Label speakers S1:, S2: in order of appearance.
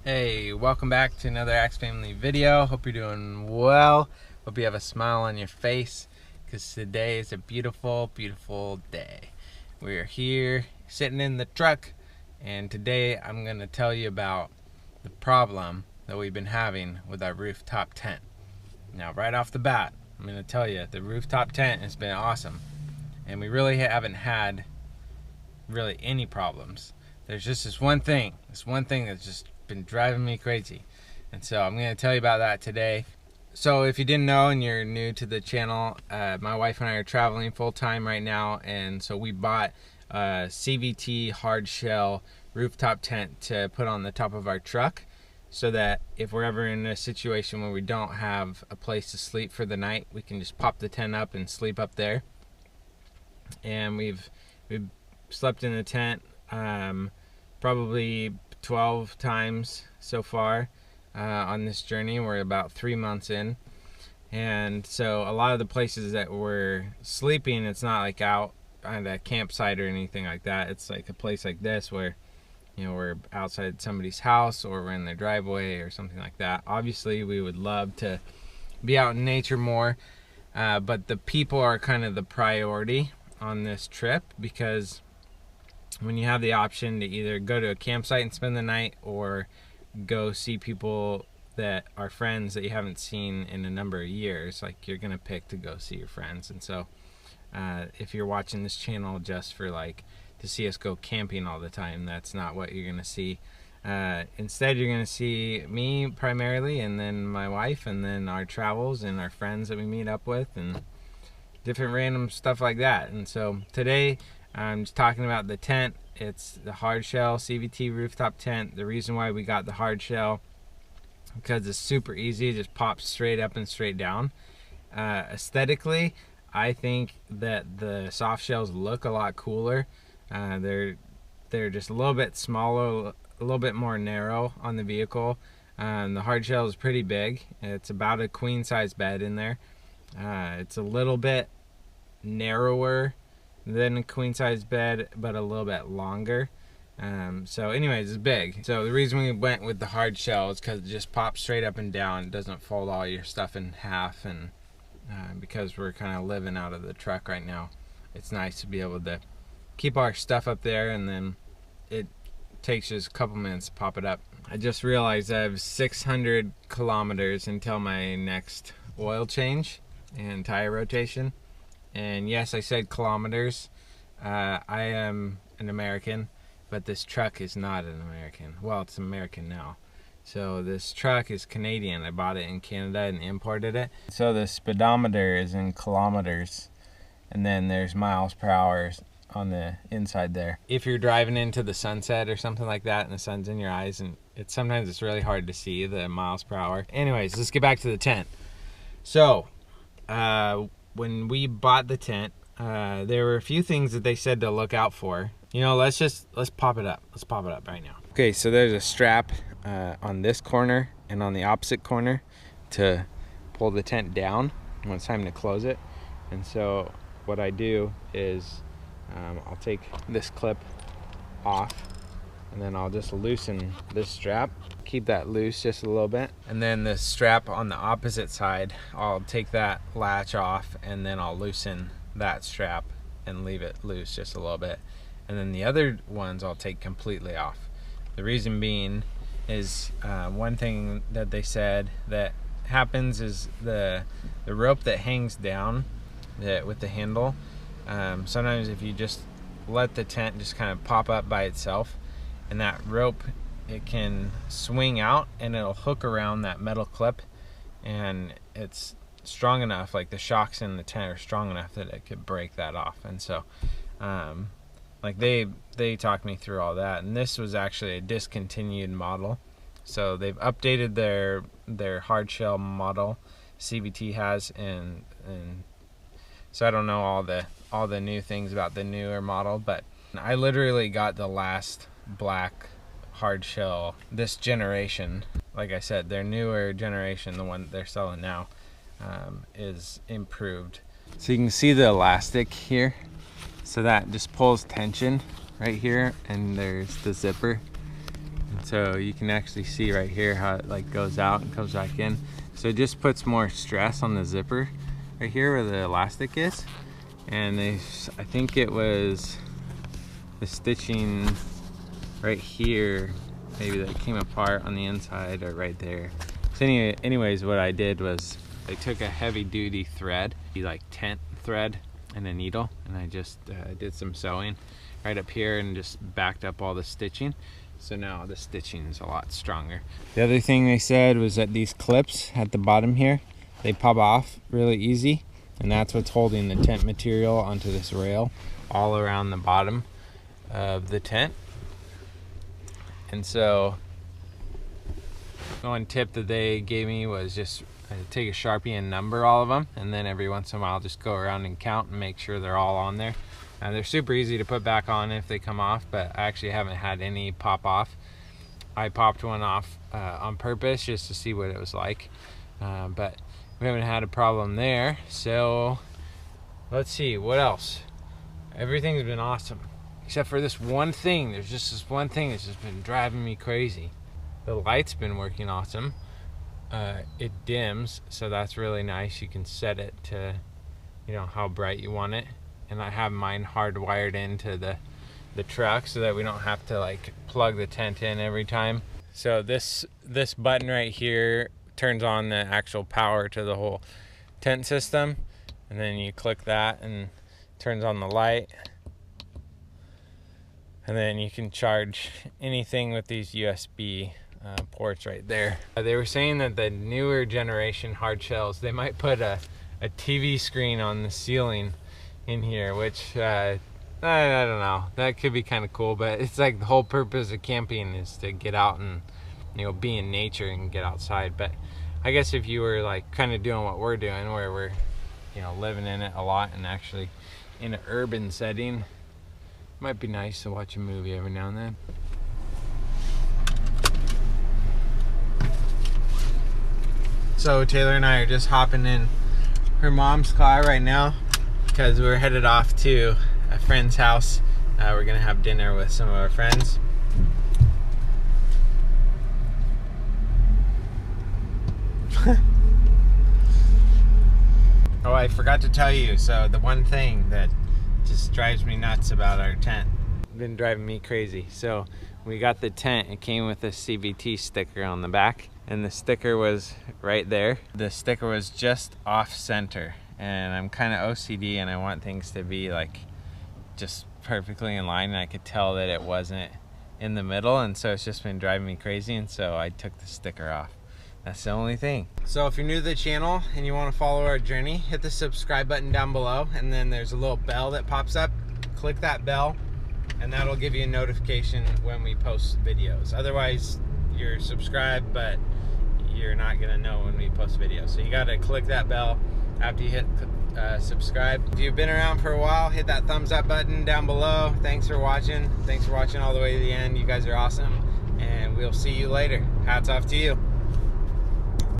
S1: Hey, welcome back to another Axe Family video. Hope you're doing well. Hope you have a smile on your face, because today is a beautiful, beautiful day. We are here sitting in the truck, and today I'm going to tell you about the problem that we've been having with our rooftop tent. Now, right off the bat, I'm going to tell you the rooftop tent has been awesome, and we really haven't had any problems. There's just this one thing that's just been driving me crazy, and so I'm going to tell you about that today. So if you didn't know and you're new to the channel, my wife and I are traveling full-time right now, and so we bought a CVT hardshell rooftop tent to put on the top of our truck, so that if we're ever in a situation where we don't have a place to sleep for the night, we can just pop the tent up and sleep up there. And we've slept in the tent probably 12 times so far on this journey. We're about 3 months in, and so a lot of the places that we're sleeping, it's not like out on a campsite or anything like that. It's like a place like this where, you know, we're outside somebody's house or we're in their driveway or something like that. Obviously we would love to be out in nature more, but the people are kind of the priority on this trip, because when you have the option to either go to a campsite and spend the night or go see people that are friends that you haven't seen in a number of years, like, you're gonna pick to go see your friends. And so if you're watching this channel just for like to see us go camping all the time, that's not what you're gonna see. Instead, you're gonna see me primarily, and then my wife, and then our travels and our friends that we meet up with, and different random stuff like that. And so today I'm just talking about the tent. It's the hardshell CVT rooftop tent. The reason why we got the hardshell, because it's super easy, it just pops straight up and straight down. Aesthetically, I think that the soft shells look a lot cooler. They're just a little bit smaller, a little bit more narrow on the vehicle. The hardshell is pretty big. It's about a queen size bed in there. It's a little bit narrower than a queen size bed, but a little bit longer. So anyways, it's big. So the reason we went with the hard shell is because it just pops straight up and down. It doesn't fold all your stuff in half, and because we're kind of living out of the truck right now, it's nice to be able to keep our stuff up there, and then it takes just a couple minutes to pop it up. I just realized I have 600 kilometers until my next oil change and tire rotation. And yes, I said kilometers. I am an American, but this truck is not an American. Well, it's American now. So this truck is Canadian. I bought it in Canada and imported it. So the speedometer is in kilometers, and then there's miles per hour on the inside there. If you're driving into the sunset or something like that and the sun's in your eyes, and sometimes it's really hard to see the miles per hour. Anyways, let's get back to the tent. So when we bought the tent, there were a few things that they said to look out for. You know, let's pop it up. Let's pop it up right now. Okay, so there's a strap on this corner and on the opposite corner to pull the tent down when it's time to close it. And so what I do is I'll take this clip off, and then I'll just loosen this strap, keep that loose just a little bit, and then the strap on the opposite side, I'll take that latch off, and then I'll loosen that strap and leave it loose just a little bit, and then the other ones I'll take completely off. The reason being is one thing that they said that happens is the rope that hangs down with the handle, sometimes if you just let the tent just kind of pop up by itself, and that rope it can swing out and it'll hook around that metal clip, and it's strong enough, like the shocks in the tent are strong enough that it could break that off. And so like they talked me through all that, and this was actually a discontinued model, so they've updated their hardshell model CVT has, and so I don't know all the new things about the newer model, but I literally got the last black hardshell this generation. Like I said, their newer generation, the one they're selling now, is improved. So you can see the elastic here, so that just pulls tension right here, and there's the zipper, and so you can actually see right here how it like goes out and comes back in. So it just puts more stress on the zipper right here where the elastic is, and I think it was the stitching right here maybe that came apart on the inside, or right there. So anyways, what I did was I took a heavy duty thread, like tent thread, and a needle, and I just did some sewing right up here and just backed up all the stitching. So now the stitching is a lot stronger. The other thing they said was that these clips at the bottom here, they pop off really easy, and that's what's holding the tent material onto this rail all around the bottom of the tent. And so one tip that they gave me was just take a Sharpie and number all of them, and then every once in a while just go around and count and make sure they're all on there. And they're super easy to put back on if they come off, but I actually haven't had any pop off. I popped one off on purpose just to see what it was like, but we haven't had a problem there. So let's see what else. Everything's been awesome except for this one thing. There's just this one thing that's just been driving me crazy. The light's been working awesome. It dims, so that's really nice. You can set it to, you know, how bright you want it, and I have mine hardwired into the truck so that we don't have to like plug the tent in every time. So this button right here turns on the actual power to the whole tent system, and then you click that and it turns on the light, and then you can charge anything with these USB ports right there. They were saying that the newer generation hard shells, they might put a TV screen on the ceiling in here, which I don't know, that could be kind of cool, but it's like the whole purpose of camping is to get out and, you know, be in nature and get outside. But I guess if you were like kind of doing what we're doing, where we're, you know, living in it a lot and actually in an urban setting, it might be nice to watch a movie every now and then. So Taylor and I are just hopping in her mom's car right now because we're headed off to a friend's house. We're gonna have dinner with some of our friends. Oh, I forgot to tell you, so the one thing that just drives me nuts about our tent, been driving me crazy. So we got the tent, it came with a CVT sticker on the back, and the sticker was right there. The sticker was just off center, and I'm kind of OCD and I want things to be like just perfectly in line, and I could tell that it wasn't in the middle, and so it's just been driving me crazy, and so I took the sticker off. That's the only thing. So if you're new to the channel and you want to follow our journey, hit the subscribe button down below, and then there's a little bell that pops up. Click that bell and that'll give you a notification when we post videos. Otherwise, you're subscribed, but you're not gonna know when we post videos. So you gotta click that bell after you hit subscribe. If you've been around for a while, hit that thumbs up button down below. Thanks for watching. Thanks for watching all the way to the end. You guys are awesome, and we'll see you later. Hats off to you.